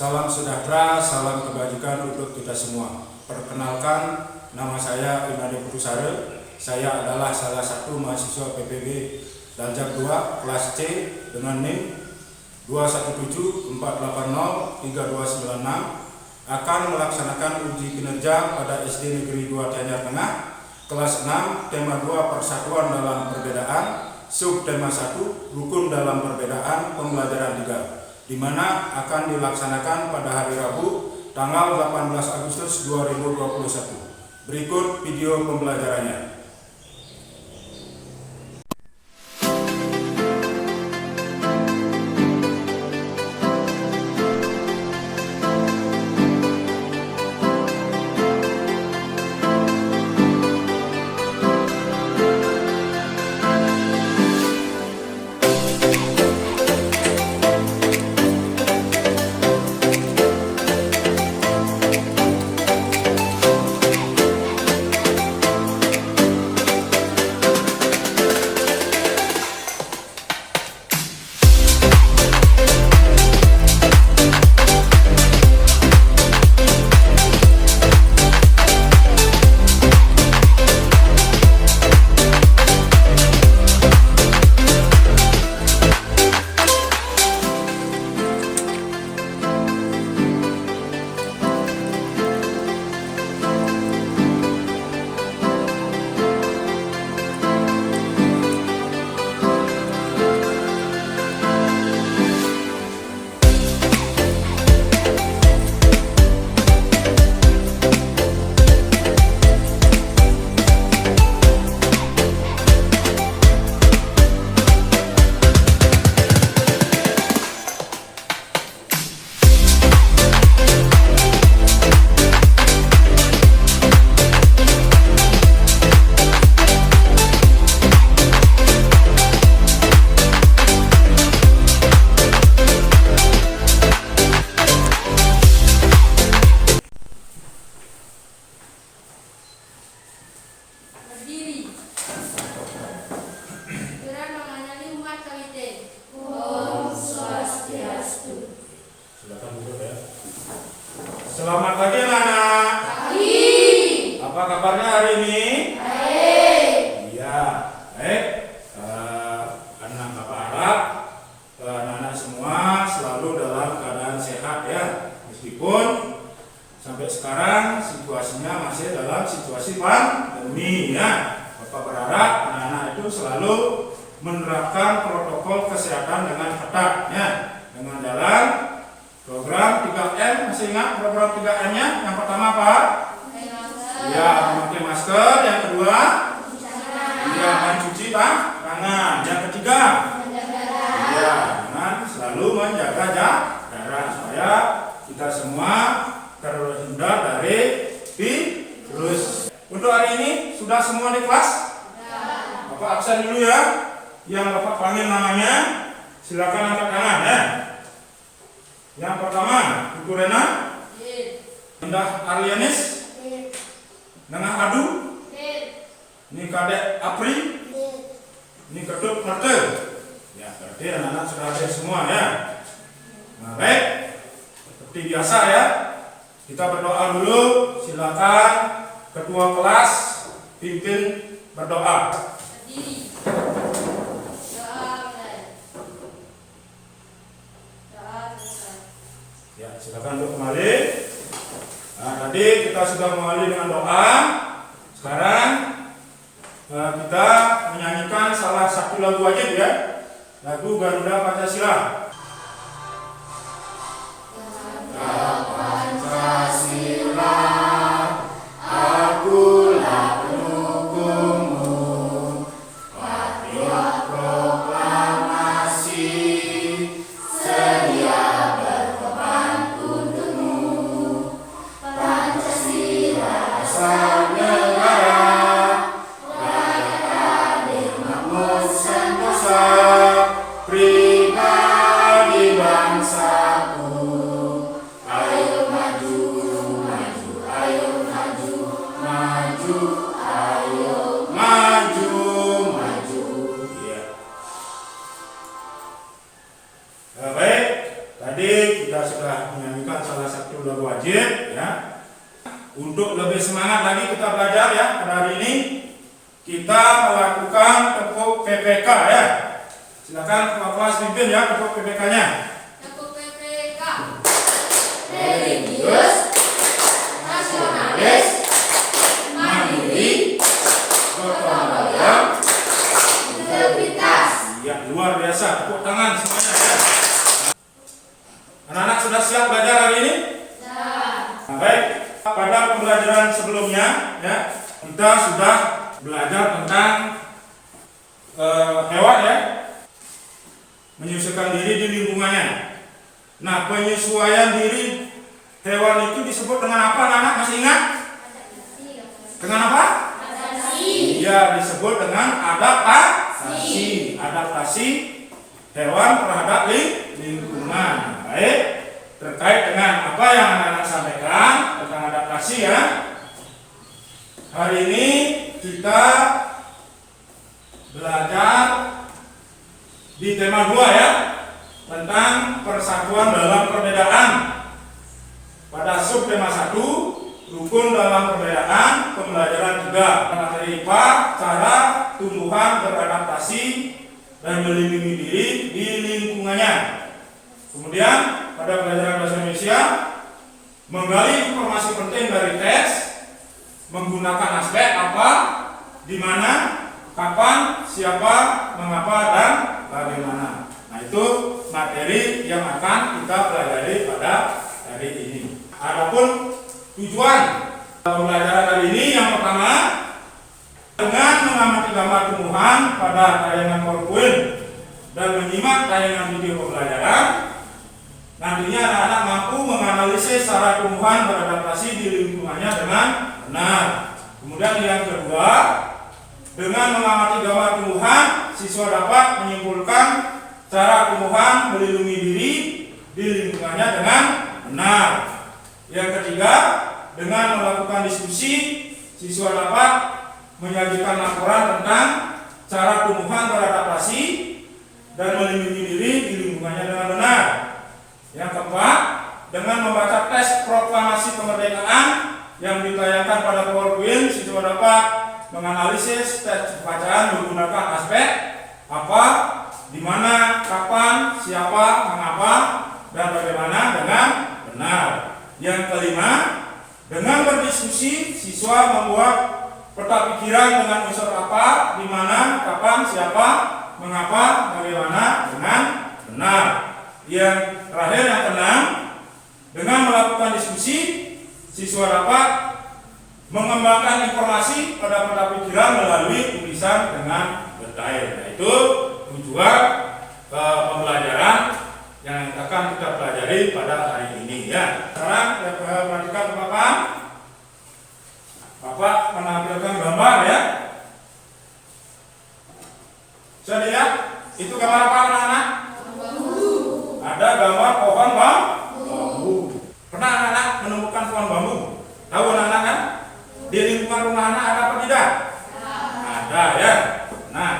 Salam sejahtera, salam kebajikan untuk kita semua. Perkenalkan, nama saya Inadi Putusare. Saya adalah salah satu mahasiswa PPB Daljak 2 kelas C dengan NIM 217480326 akan melaksanakan uji kinerja pada SD Negeri 2 Tianyar Tengah kelas 6 tema 2 Persatuan dalam Perbedaan, subtema 1 Rukun dalam Perbedaan Pembelajaran 3, di mana akan dilaksanakan pada hari Rabu tanggal 18 Agustus 2021. Berikut video pembelajarannya. Selamat pagi anak-anak. Pagi. Apa kabarnya hari ini? Baik. Iya, baik. Anak Bapak harap anak-anak semua selalu dalam keadaan sehat ya. Meskipun sampai sekarang situasinya masih dalam situasi pandemi ya. Bapak berharap anak-anak itu selalu menerapkan protokol kesehatan dengan ketat ya. Dengan jalan program 3M, masih ingat program 3M-nya? Yang pertama apa? Ya, memakai masker. Yang kedua? Ya, mencuci tangan. Yang ketiga? Ya, dengan selalu menjaga jarak supaya kita semua terhindar dari virus. Untuk hari ini sudah semua di kelas? Bapak absen dulu ya. Yang Bapak panggil namanya, silakan angkat tangan ya. Yang pertama, Ibu Rena, Indah Arlianis, Nengah Adu, ini Kadek Apri, ini Kedut Merte. Ya, berarti anak-anak sudah hadir semua ya. Nah, baik, seperti biasa ya, kita berdoa dulu. Silakan ketua kelas pimpin berdoa. Ya, silakan untuk kembali. Nah, tadi kita sudah mengawali dengan doa. Sekarang kita menyanyikan salah satu lagu wajib ya, lagu Garuda Pancasila. Pancasila, akulah pendukungmu, patriot proklamasi, sedia berkorban untukmu. Pancasila asal negara, rakyat adil makmur sentosa, pribadi. sudah menyanyikan salah satu lagu wajib ya. Untuk lebih semangat lagi kita belajar ya pada hari ini, kita melakukan tepuk PPK ya. Silakan Kepala Kelas pimpin ya tepuk PPK-nya. Tepuk PPK. Religius, nasionalis, mandiri, gotong royong, integritas. Ya, luar biasa. Tepuk tangan semuanya ya. Anak-anak sudah siap belajar hari ini? Nah, baik. Pada pembelajaran sebelumnya ya, kita sudah belajar tentang hewan ya, menyesuaikan diri di lingkungannya. Nah, penyesuaian diri hewan itu disebut dengan apa, anak-anak masih ingat? Dengan apa? Adaptasi. Ya, disebut dengan adaptasi. Adaptasi hewan terhadap lingkungan. Baik, terkait dengan apa yang anak-anak sampaikan tentang adaptasi ya. Hari ini kita belajar di tema 2 ya, tentang persatuan dalam perbedaan. Pada subtema 1, rukun dalam perbedaan, pembelajaran 3. Materi IPA, cara tumbuhan beradaptasi dan melindungi diri di lingkungannya. Kemudian pada pelajaran bahasa Indonesia, menggali informasi penting dari teks menggunakan aspek apa, di mana, kapan, siapa, mengapa, dan bagaimana. Nah, itu materi yang akan kita pelajari pada hari ini. Adapun tujuan pembelajaran hari ini, yang pertama, dengan mengamati gambar tumbuhan pada tayangan PowerPoint dan menyimak tayangan video pembelajaran, nantinya anak-anak mampu menganalisis cara tumbuhan beradaptasi di lingkungannya dengan benar. Kemudian yang kedua, dengan mengamati gambar tumbuhan, siswa dapat menyimpulkan cara tumbuhan melindungi diri di lingkungannya dengan benar. Yang ketiga, dengan melakukan diskusi, siswa dapat menyajikan laporan tentang cara tumbuhan beradaptasi dan melindungi diri di lingkungannya dengan benar. Yang keempat, dengan membaca teks proklamasi kemerdekaan yang ditayangkan pada PowerPoint, siswa dapat menganalisis teks bacaan menggunakan aspek apa, di mana, kapan, siapa, mengapa, dan bagaimana dengan benar. Yang kelima, dengan berdiskusi, siswa membuat peta pikiran dengan unsur apa, di mana, kapan, siapa, mengapa, bagaimana dengan benar. Yang terakhir, yang keenam, dengan melakukan diskusi, siswa dapat mengembangkan informasi pada peta pikiran melalui tulisan dengan detail. Nah, itu tujuan pembelajaran yang akan kita pelajari pada hari ini ya. Sekarang kita perhatikan Bapak. Bapak menampilkan gambar ya. Bisa dilihat? Itu gambar apa anak-anak? Ada gambar pohon bambu. Pernah anak-anak menemukan pohon bambu? Tahu anak-anak kan? Di lingkungan rumah anak ada apa tidak? Ada ya. Nah,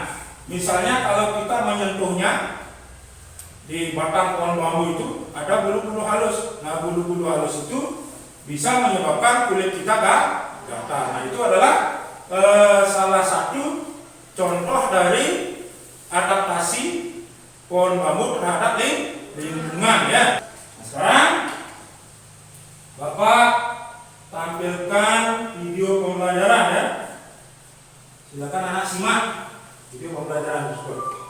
misalnya kalau kita menyentuhnya, di batang pohon bambu itu ada bulu-bulu halus. Nah, bulu-bulu halus itu bisa menyebabkan kulit kita gatal. Nah, itu adalah salah satu contoh dari adaptasi pohon bambu terhadap lingkungan ya. Nah, sekarang Bapak tampilkan video pembelajaran ya. Silakan anak simak video pembelajaran tersebut.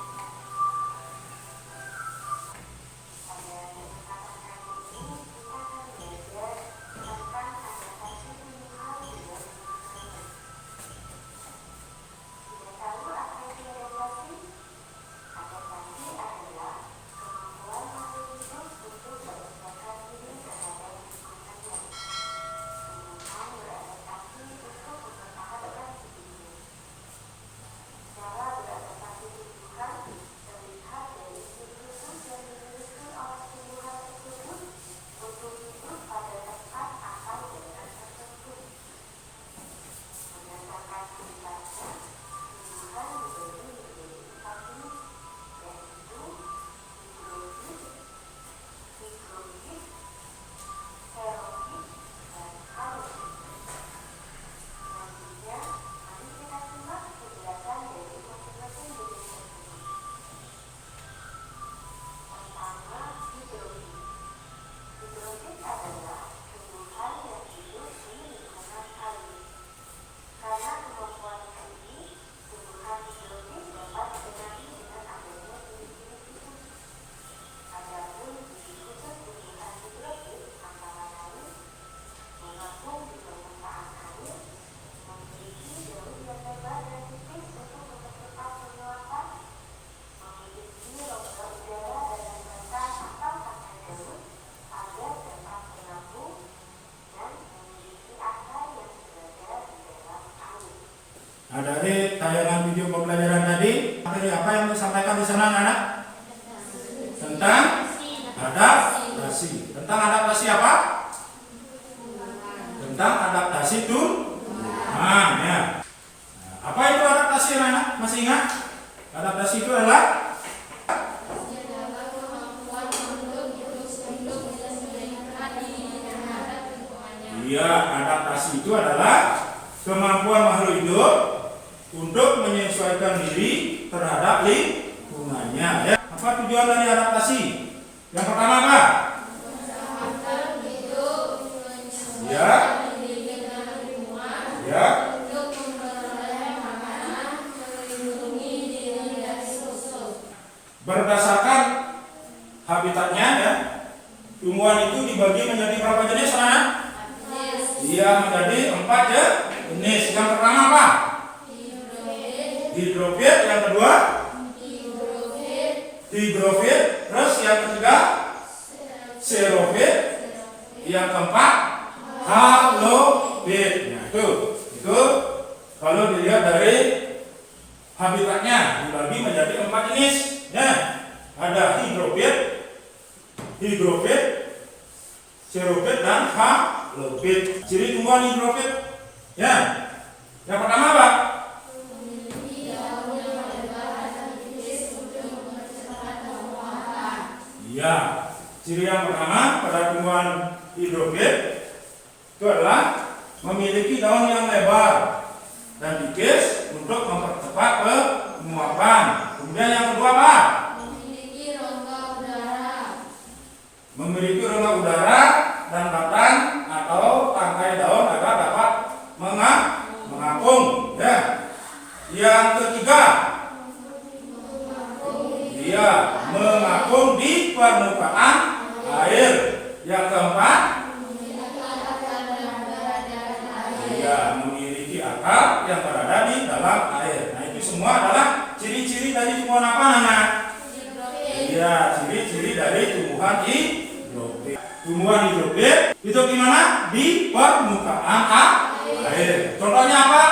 Nah, dari tayangan video pembelajaran tadi, materi apa yang disampaikan di sana, anak? Tentang adaptasi. Tentang adaptasi apa? Tentang adaptasi tumbuhan, ya. Nah, apa itu adaptasi, anak? Masih ingat? Adaptasi itu adalah adaptasi itu adalah kemampuan makhluk hidup untuk menyesuaikan diri terhadap lingkungannya. Ya. Apa tujuan dari adaptasi? Yang pertama apa? Ya. Ya. Berdasarkan habitatnya, ya, tumbuhan itu dibagi menjadi berapa jenis, anak? Iya, menjadi 4 jenis. Yang pertama apa? Hidrofit. Yang kedua? Higrofit. Terus yang ketiga? Xerofit. Yang keempat? Halofit. Nah, itu kalau dilihat dari habitatnya dibagi menjadi 4 jenis. Ya, ada hidrofit, higrofit, xerofit, dan halofit. Ciri tumbuhan hidrofit, ya. Yang pertama apa? Iya, ciri yang pertama pada tumbuhan hidrofit itu adalah memiliki daun yang lebar dan tipis untuk mempercepat penguapan. Kemudian yang kedua apa? Memiliki rongga udara dan batang atau tangkai daun agar dapat mengapung. Ya. Yang ketiga, dia mengapung di permukaan air. Yang keempat, dia memiliki akar yang berada di dalam air. Nah, itu semua adalah ciri-ciri dari tumbuhan apa, anak? Iya, ciri-ciri dari tumbuhan hidrofit. Tumbuhan hidrofit itu gimana? Di permukaan air. Contohnya apa?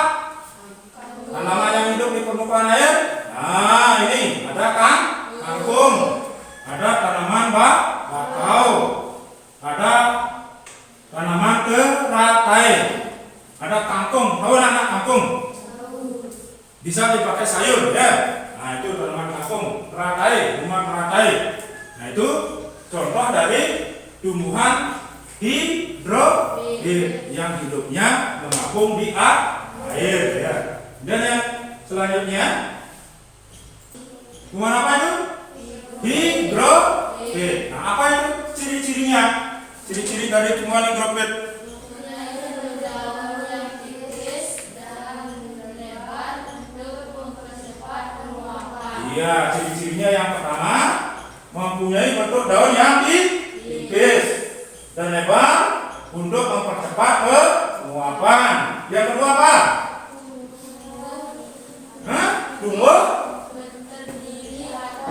Tanaman yang hidup di permukaan air. Nah, ini ada kangkung, ada tanaman bakau, ada tanaman teratai, ada kangkung. Tahu anak kangkung? Bisa dipakai sayur, ya. Nah, itu tanaman kangkung, teratai, rumah teratai. Nah, itu contoh dari tumbuhan hidrofit yang hidupnya mengapung di air, ya. Dan yang selanjutnya, tumbuhan apa itu? Higrofit. Nah, apa itu ciri-cirinya? Ciri-ciri dari tumbuhan higrofit. Iya, ciri-cirinya yang pertama mempunyai bentuk daun yang tipis dan lebar untuk mempercepat penguapan. Yang kedua apa?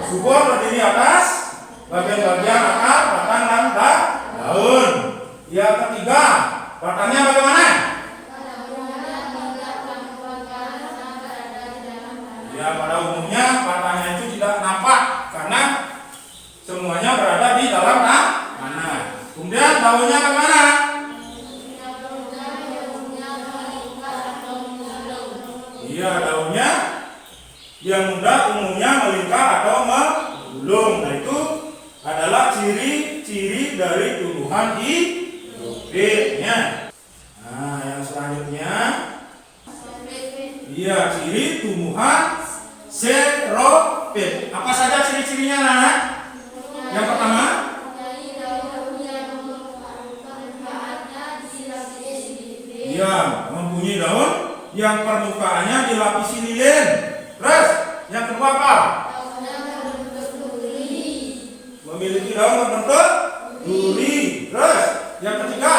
Subur berdiri atas bagian-bagian akar, batang, dan daun. Yang ketiga, batangnya bagaimana? Ya, pada umumnya batangnya itu tidak nampak karena semuanya berada di dalam tanah. Kemudian daunnya bagaimana? Iya, daunnya yang muda umumnya melingkar atau menggulung. Nah, itu adalah ciri-ciri dari tumbuhan hidrofitnya. Nah, yang selanjutnya, iya, ciri tumbuhan xerofit. Apa saja ciri-cirinya, anak? Yang pertama, iya, mempunyai daun yang permukaannya dilapisi lilin. Terus, yang kedua apa? Memiliki daun berbentuk duri. Terus, yang ketiga,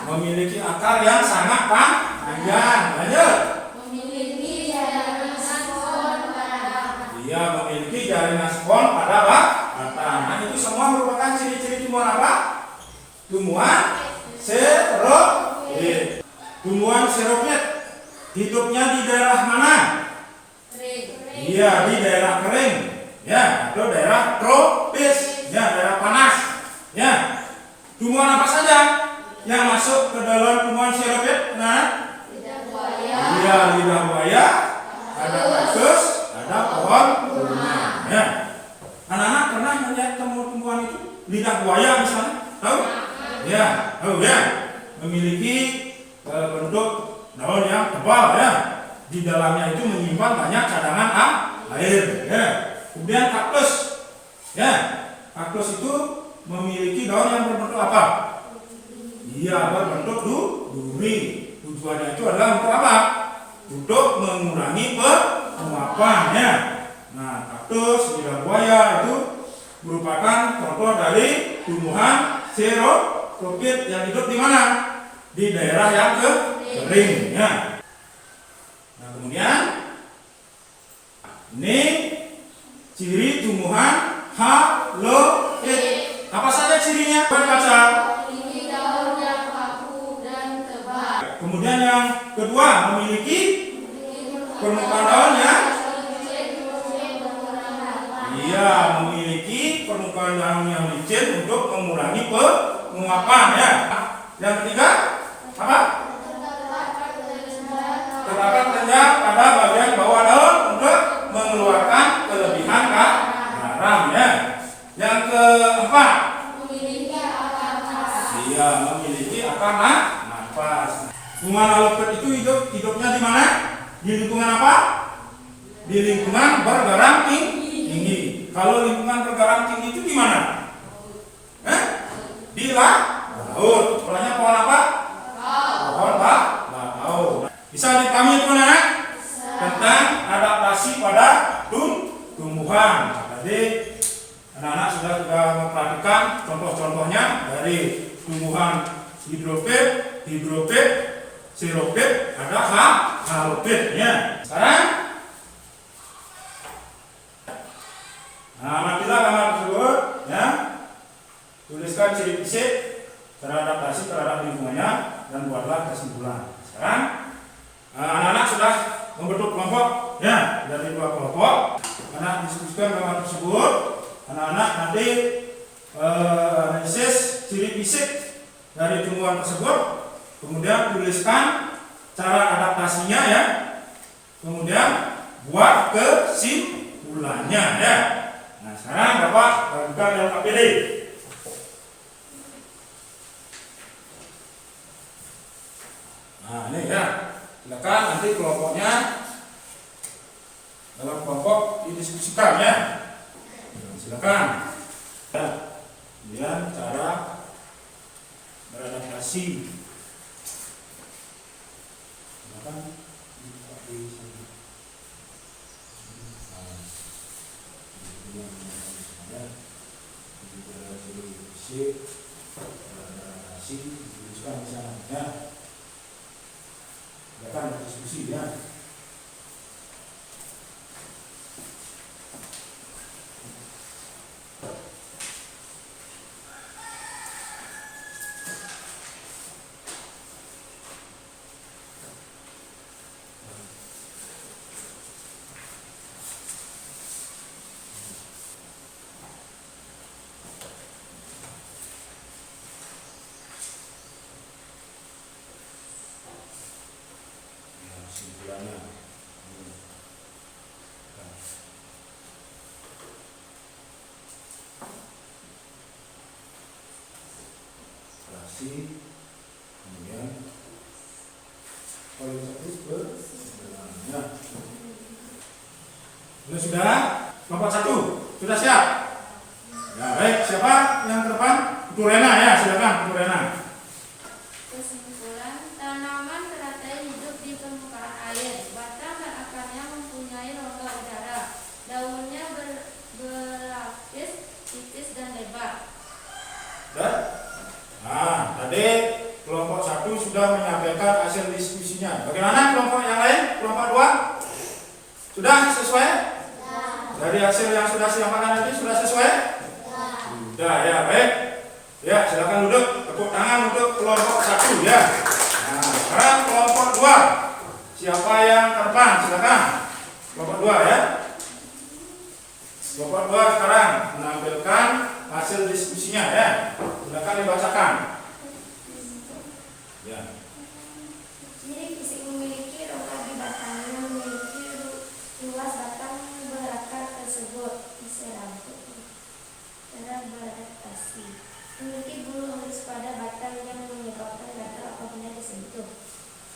memiliki akar yang sangat panjang. Lanjut. Dia memiliki jaringan spon pada batang. Nah, itu semua merupakan ciri-ciri tumbuhan apa? Tumbuhan xerofit. tumbuhan xerophyt hidupnya di daerah mana? Iya, di daerah kering, ya, atau daerah tropis, ya, daerah panas, ya. Tumbuhan apa saja yang masuk ke dalam tumbuhan xerophyt? Nah, iya, lidah buaya, ada kaktus, ada pohon kurma, ya. Anak-anak pernah melihat tumbuhan itu? Lidah buaya misalnya, tahu? Ya, tahu ya. Memiliki bentuk daun yang tebal, ya. Di dalamnya itu menyimpan banyak cadangan air, ya. Kemudian kaktus, ya. Kaktus itu memiliki daun yang berbentuk apa? Iya, berbentuk duri. Tujuannya itu adalah untuk apa? Untuk mengurangi penguapan, ya. Nah, kaktus, lidah buaya itu merupakan contoh dari tumbuhan xerophyt yang hidup di mana? Di daerah yang kering, ya. Nah, kemudian ini ciri tumbuhan halofit. Apa saja cirinya? Baca. Kemudian yang kedua, memiliki permukaan daun yang memiliki permukaan daun yang licin untuk mengurangi penguapan, ya. Yang ketiga, apa? Terdapat kelenjar pada bagian bawah daun untuk mengeluarkan kelebihan garam, ya. Yang keempat, memiliki akar nafas. Tumbuhan halofit itu hidupnya di mana? Di lingkungan apa? Di lingkungan bergaram tinggi. Kalau lingkungan bergaram tinggi itu di mana? Di laut. Polanya pohon apa? Pohon bakau. Bisa dipahami teman-teman tentang adaptasi pada tumbuhan. Jadi anak-anak sudah memperhatikan contoh-contohnya dari tumbuhan hidrofit, xerophyt, ada halofit, ya. Sekarang, nah, amatilah gambar tersebut, ya. Tuliskan ciri fisik beradaptasi terhadap lingkungannya dan buatlah kesimpulan. Sekarang, anak-anak sudah membentuk kelompok, ya, dari 2 kelompok. Anak diskusikan gambar tersebut. Anak-anak nanti analisis ciri fisik dari tumbuhan tersebut. Kemudian tuliskan cara adaptasinya, ya. Kemudian buat kesimpulannya, ya. Nah, sekarang Bapak bagikan LKPD. Nah, ini, ya. Silakan nanti kelompoknya dalam kelompok didiskusikan, ya. Silakan. Ya. Kemudian cara beradaptasi. Diskusi, ya. Kesimpulannya, kemudian kalau ya. Sudah kelompok 1 sudah siap. Ya, baik, siapa yang ke depan? Ibu Rena, ya, silakan Ibu Rena. Kesimpulan, tanaman teratai hidup di permukaan air. Batang dan akarnya mempunyai rongga udara. Daunnya berlapis tipis dan lebar. Nah, tadi kelompok 1 sudah menyampaikan hasil diskusinya. Bagaimana kelompok yang lain? Kelompok 2 sudah sesuai? Dari hasil yang sudah disampaikan tadi sudah sesuai? Sudah, ya, baik. Ya, silakan duduk. Tepuk tangan untuk kelompok 1, ya. Nah, Sekarang kelompok 2. Siapa yang terdepan? Silakan. Kelompok 2 ya. Kelompok 2 sekarang menampilkan hasil diskusinya ya. Silakan dibacakan. Ya. Ciri fisik memiliki rongga di batangnya, memiliki luas batang berakar tersebut, bisa rambut cara beradaptasi, memiliki bulu halus pada batang yang menyebabkan gatal apabila disentuh.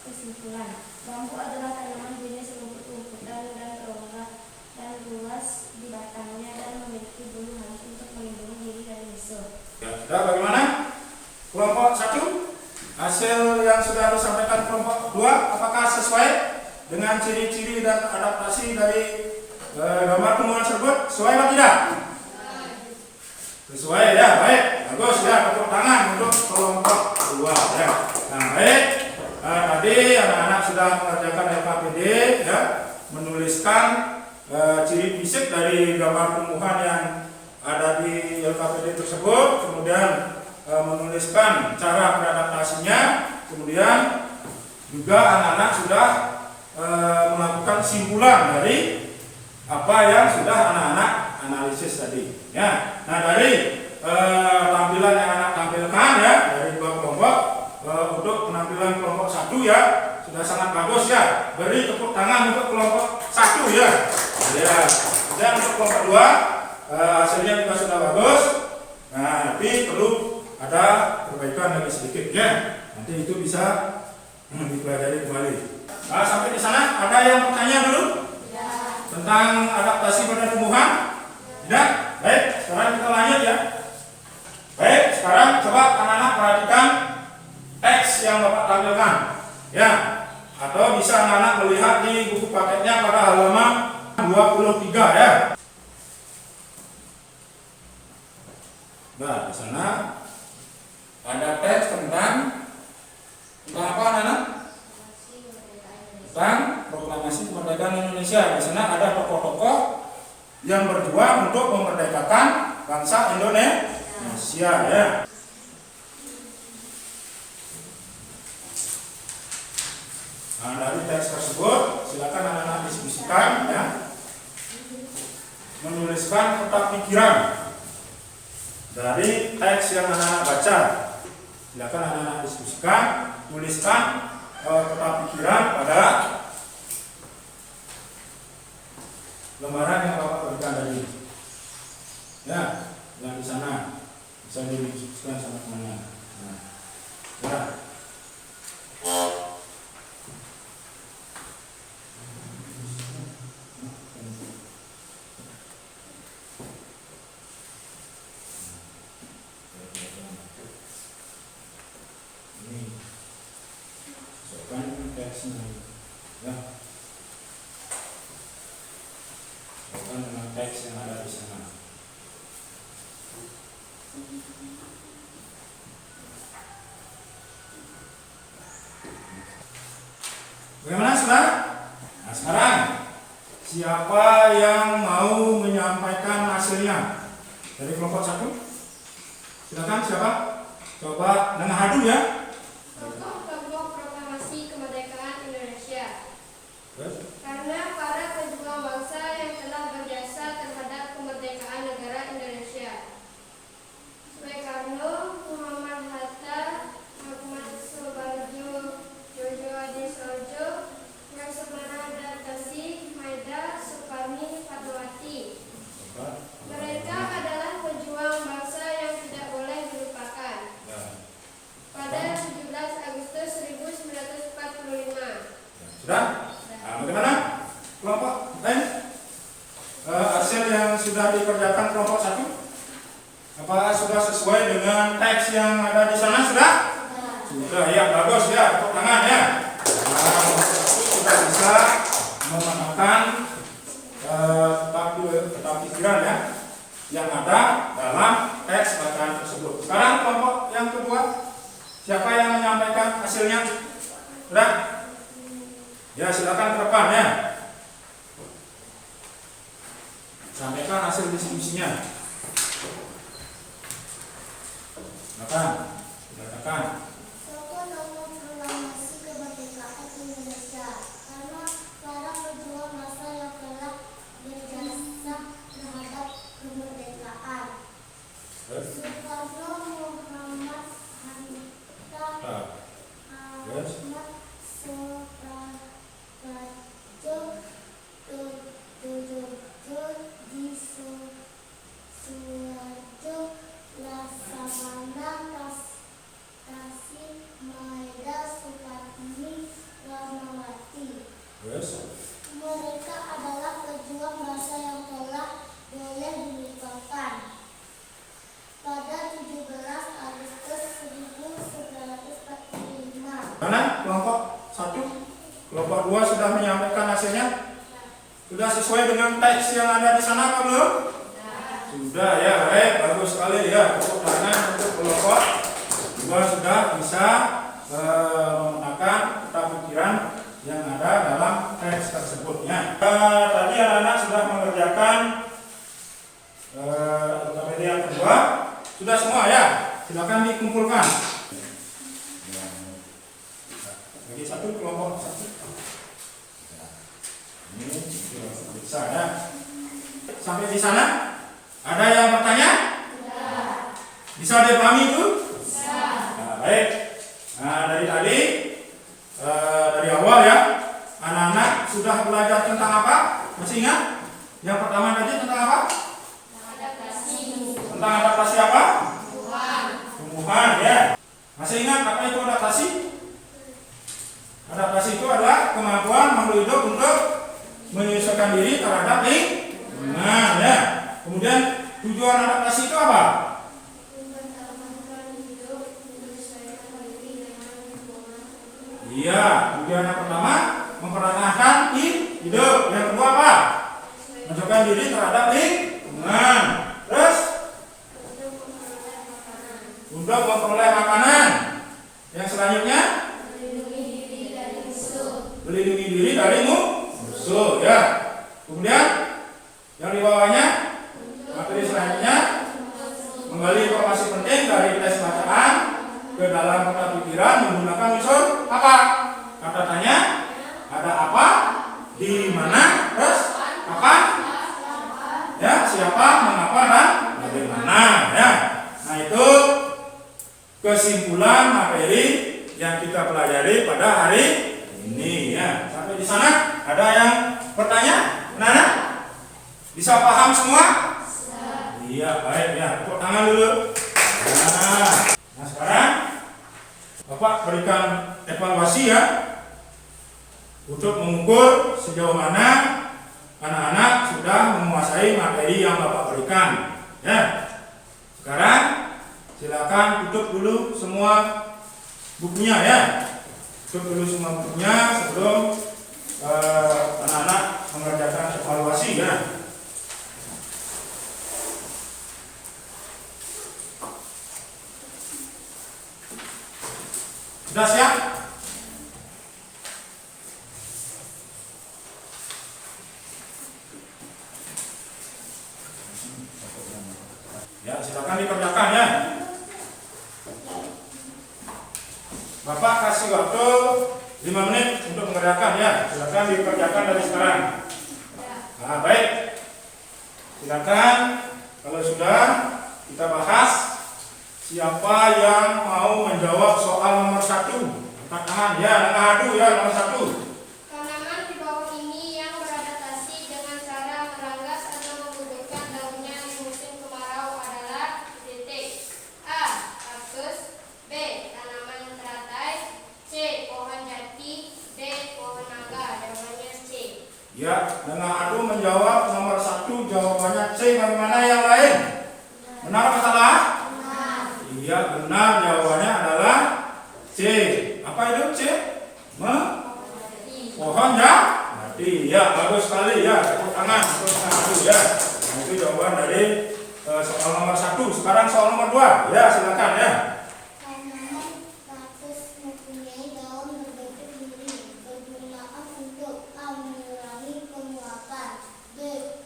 Kesimpulan, bambu adalah tanaman jenis rumput-rumputan dan rongga dan luas di batangnya dan memiliki bulu halus untuk melindungi diri dari musuh. Ya, sudah bagaimana? Kelompok 1, hasil yang sudah disampaikan kelompok 2 apakah sesuai dengan ciri-ciri dan adaptasi dari gambar tumbuhan tersebut? Sesuai atau tidak? Sesuai ya, baik, bagus ya, tepuk tangan untuk kelompok 2 ya. Nah baik, tadi anak-anak sudah mengerjakan LKPD ya, menuliskan ciri fisik dari gambar tumbuhan yang ada di LKPD tersebut, kemudian menuliskan cara beradaptasinya, kemudian juga anak-anak sudah melakukan simpulan dari apa yang sudah anak-anak analisis tadi ya. Nah dari tampilan yang anak tampilkan ya dari 2 kelompok, untuk penampilan kelompok 1 ya sudah sangat bagus ya, beri tepuk tangan untuk kelompok 1 ya. Ya, dan untuk kelompok 2 hasilnya juga sudah bagus. Nah tapi perlu ada perbaikan lagi sedikit ya, nanti itu bisa dipelajari kembali. Nah sampai di sana ada yang bertanya dulu tentang adaptasi pada tumbuhan? Tidak? Baik, sekarang kita lanjut ya. Baik, sekarang coba anak-anak perhatikan teks yang Bapak tampilkan ya, atau bisa anak-anak melihat di buku paketnya pada halaman 23 ya. Nah, di sana ada teks tentang apa anak-anak? Tentang proklamasi kemerdekaan Indonesia. Di sana ada tokoh-tokoh yang berjuang untuk memerdekakan bangsa Indonesia ya. Nah, dari teks tersebut silakan anak-anak diskusikan ya. Menuliskan kotak pikiran dari teks yang anak-anak baca. Silakan anak-anak diskusikan, tuliskan kotak pikiran pada lembaran yang Bapak berikan tadi. Ya, yang di sana bisa didiskusikan sama temannya. Nah, ya. Ya, bukan dengan teks yang ada di sana. Bagaimana saudara? Nah sekarang siapa yang mau menyampaikan hasilnya dari kelompok 1? Silakan siapa? Coba dengan hadu ya. Kelompok proklamasi kemerdekaan Indonesia. Karena para pejuang bangsa yang telah berjasa terhadap kemerdekaan negara Indonesia, Soekarno, Muhammad Hatta, Ahmad Soebarjo, Jojo Adisojo, Laksamana Dartasi, Maida Soekarni Fatmawati. Mereka adalah pejuang bangsa yang tidak boleh dilupakan. Pada 17 Agustus 1945. Sudah? Nah, bagaimana kelompok lain? Hasil yang sudah dikerjakan kelompok 1? Apakah sudah sesuai dengan teks yang ada di sana? Sudah? Sudah ya, bagus ya, tepuk tangan ya. Nah, sudah bisa memahami tentang pikiran ya yang ada dalam teks bacaan tersebut. Sekarang kelompok yang kedua, siapa yang menyampaikan hasilnya? Sudah? Ya, silakan ke depan ya. Sampaikan hasil diskusinya. Silakan. Silakan. Tokoh proklamasi Terus? Terus? Mereka adalah pejuang bangsa yang telah boleh dilupakan. Pada 17 Agustus 1945. Mana kelompok 1? Kelompok 2 sudah menyampaikan hasilnya? Sudah sesuai dengan teks yang ada di sana apa belum? Sudah ya, baik, bagus sekali ya. Tepuk tangan untuk kelompok 2 sudah bisa menggunakan peta pikiran yang ada dalam teks tersebutnya. Tadi anak-anak sudah mengerjakan LKPD yang kedua. Sudah semua ya? Silakan dikumpulkan. Bagi satu kelompok 1. Ini bisa ya. Sampai di sana ada yang bertanya? Bisa dipahami itu? Bisa. Nah, baik. Nah, dari tadi dari awal ya, anak-anak sudah belajar tentang apa? Masih ingat? Yang pertama tadi tentang apa? Adaptasi. Tentang adaptasi apa? Tumbuhan. Tumbuhan ya. Masih ingat apa itu adaptasi? Adaptasi itu adalah kemampuan makhluk hidup untuk menyesuaikan diri terhadap lingkungan ya. Kemudian tujuan adaptasi itu apa? Iya, tujuan yang pertama mempertahankan hidup. Yang kedua apa? Menyesuaikan diri terhadap lingkungan. Terus untuk memperoleh makanan. Yang selanjutnya melindungi diri dari musuh ya. Kemudian yang di bawahnya materi selanjutnya menggali informasi penting dari tes bacaan ke dalam peta pikiran menggunakan unsur apa? Kata tanya, ada apa, di mana, terus apa, ya, siapa, mengapa, dan bagaimana ya. Nah itu kesimpulan materi yang kita pelajari pada hari ini ya. Sampai di sana ada yang bertanya? Anak-anak bisa paham semua? Iya, baik ya. Tepuk tangan dulu. Nah sekarang Bapak berikan evaluasi ya untuk mengukur sejauh mana anak-anak sudah menguasai materi yang Bapak berikan ya. Sekarang silakan tutup dulu semua bukunya ya. Tutup dulu semua bukunya sebelum anak-anak mengerjakan evaluasi ya. Sudah siap? Ya, silakan dikerjakan ya. Bapak kasih waktu 5 menit untuk mengerjakan ya. Silakan dikerjakan dari sekarang. Nah, baik. Silakan kalau sudah kita bahas siapa yang mau menjawab soal nomor 1. Angkat tangan ya, ngadu ya nomor 1. Tanaman di bawah ini yang beradaptasi dengan cara meranggas atau menggugurkan daunnya di musim kemarau adalah titik. A. Kaktus. B. Tanaman teratai. C. Pohon jati. D. Pohon naga. Jawabannya C. Ya, ngadu menjawab nomor 1, jawabannya C. Bagaimana yang lain? Benar atau salah? Iya, benar, jawabannya adalah C. Apa itu C? Pohon jati. Ya, bagus sekali ya. Tepuk tangan untuk ngadu ya. Nah, itu jawaban dari soal nomor 1. Sekarang soal nomor 2. Ya, silakan ya. Tanaman kaktus mempunyai daun berbentuk duri, bergunaan untuk A. mengurangi penguapan, B.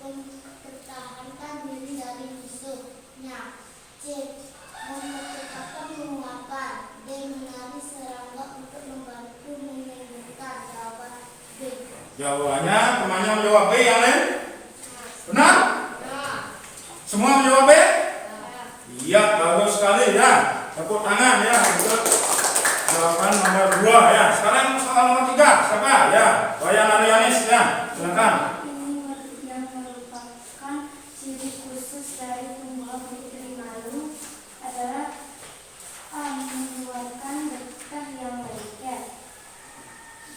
mempertahankan diri dari musuhnya, C. mempercepatkan penguapan, D. menarik serangga untuk membantu menyembuhkan. Jawaban B. Jawabannya temannya menjawab B, yang lain? Benar? Semua menjawab B? Iya, bagus sekali ya. Tepuk tangan ya untuk Jawaban nomor 2 ya. Sekarang soal nomor 3. Siapa? Ya, Wayan Arianis ya. Silakan. Ini yang merupakan ciri khusus dari tumbuhan putri malu adalah mengeluarkan getah yang lengket.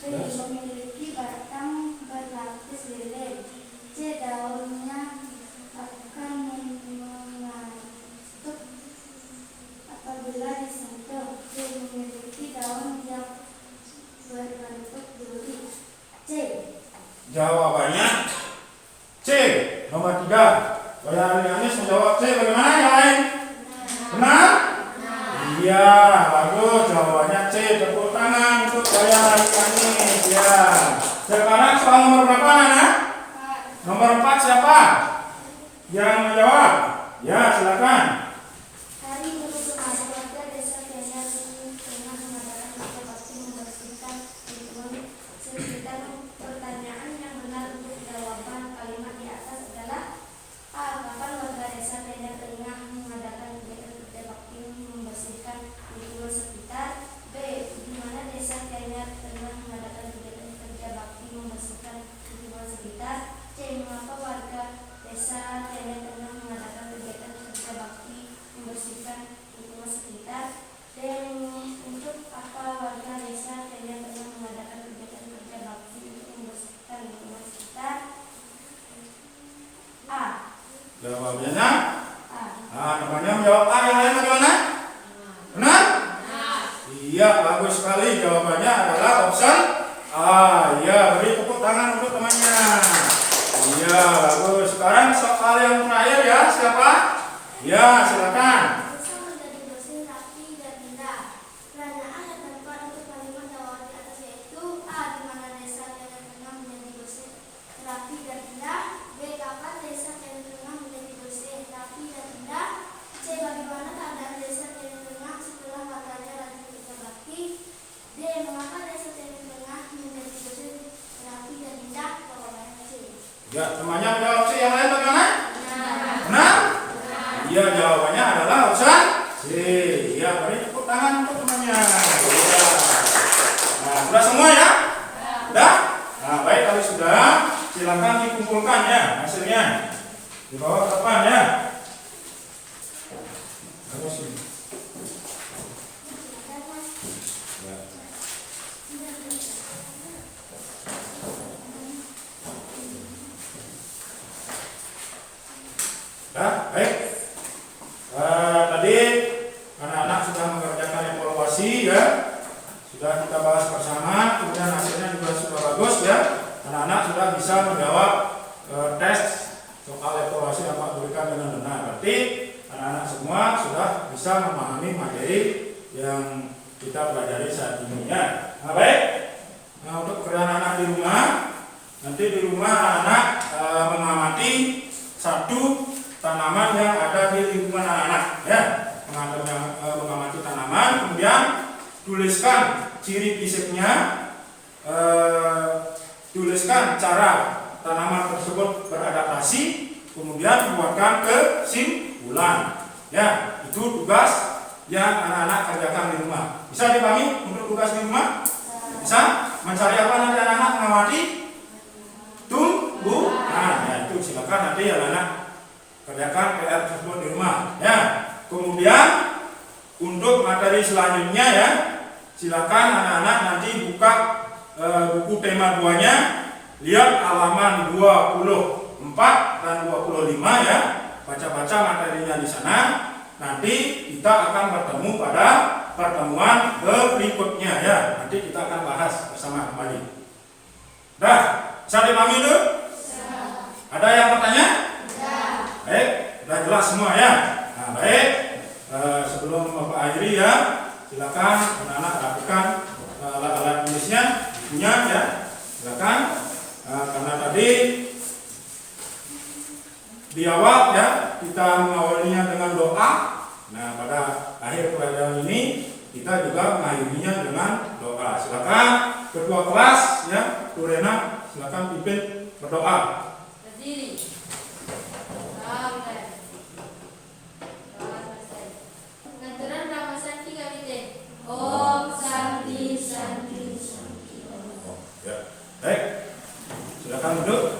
B. Memiliki batang berlapis lilin. C. Daunnya akan mengantuk apabila disentuh. D. Memiliki daun yang berbentuk duri. C. Jawabannya C. Nomor 3. Wayan Arianis menjawab C. Bagaimana yang lain? Benar? Iya, bagus. Jawabannya C. Tepuk tangan untuk Wayan Arianis. Ya. Sekarang soal nomor berapa, Nana? Nomor 4 siapa? Yang menjawab? Ya, silakan. Hari Guru ada warga desa Kenyar tengah mengadakan kerja bakti membersihkan lingkungan sekitar. Pertanyaan yang benar untuk jawaban kalimat di atas adalah A. Kapan warga desa Kenyar tengah mengadakan kegiatan kerja bakti membersihkan lingkungan sekitar? B. Di mana desa Kenyar tengah mengadakan kegiatan kerja bakti membersihkan lingkungan sekitar? C. Mengapa warga desa Kenyar tengah mengadakan kegiatan kerja bakti membersihkan lingkungan sekitar? D. Untuk apa warga desa Kenyar tengah mengadakan kegiatan kerja bakti untuk membersihkan lingkungan sekitar? A. Jawabannya A. namanya menjawab A. Yang lain bagaimana? Benar? Iya, bagus sekali. Jawabannya adalah option A. Ya, beri tepuk tangan untuk temannya. Iya, bagus. Sekarang soal yang terakhir ya, siapa? Ya, silakan. Desa menjadi bersih, rapi, dan indah. Pertanyaan yang tempat untuk kalimat jawaban di atas yaitu A. Di mana desa Kenyar tengah menjadi bersih, rapi, dan indah. B. Kapan desa Kenyar tengah menjadi bersih, rapi, dan indah. C. Bagaimana keadaan desa Kenyar tengah setelah warganya rajin kerja bakti. D. Mengapa desa Kenyar tengah menjadi bersih, rapi, dan indah. Jawabannya C. Ya, temannya menjawab C. Yang lain bagaimana? Benar? Iya, jawabannya adalah option C. Ya, beri tepuk tangan untuk temannya. Ya. Nah, sudah semua ya? Sudah? Nah, baik, kalau sudah, silakan dikumpulkan ya hasilnya. Dibawa ke depan ya. Terus ini. Ya. Nah, baik. Tadi anak-anak sudah mengerjakan evaluasi ya, sudah kita bahas bersama, kemudian hasilnya juga sudah bagus ya. Anak-anak sudah bisa menjawab tes soal evaluasi yang Pak berikan dengan benar. Berarti anak-anak semua sudah bisa memahami materi yang kita pelajari saat ini ya. Nah, baik. Nah, untuk pekerjaan anak di rumah, nanti di rumah anak mengamati satu tanaman yang ada di lingkungan anak-anak ya, mengamati tanaman, kemudian tuliskan ciri fisiknya, tuliskan cara tanaman tersebut beradaptasi, kemudian buatkan kesimpulan ya. Itu tugas yang anak-anak kerjakan di rumah. Bisa dipahami untuk tugas di rumah? Bisa? Mencari apa nanti anak-anak mengamati tumbuhan ya, itu silakan nanti anak-anak kerjakan PR tersebut di rumah ya. Kemudian untuk materi selanjutnya ya, silakan anak-anak nanti buka buku tema 2-nya, lihat halaman 24 dan 25 ya, baca-baca materinya di sana. Nanti kita akan bertemu pada pertemuan berikutnya ya. Nanti kita akan bahas bersama kembali. Dah, bisa dipahami dulu? Ada yang bertanya? Baik, sudah jelas semua ya. Nah, baik, sebelum Bapak akhiri ya, silakan anak-anak rapikan alat-alat tulisnya, bukunya ya, silakan. Karena tadi di awal ya kita mengawalinya dengan doa. Nah, pada akhir pelajaran ini kita juga mengakhirinya dengan doa. Silakan ketua kelas ya, Bu Rena, silakan pimpin berdoa. Berdiri. Ngaturan ramasan 3 Om Santi. Baik, silakan duduk.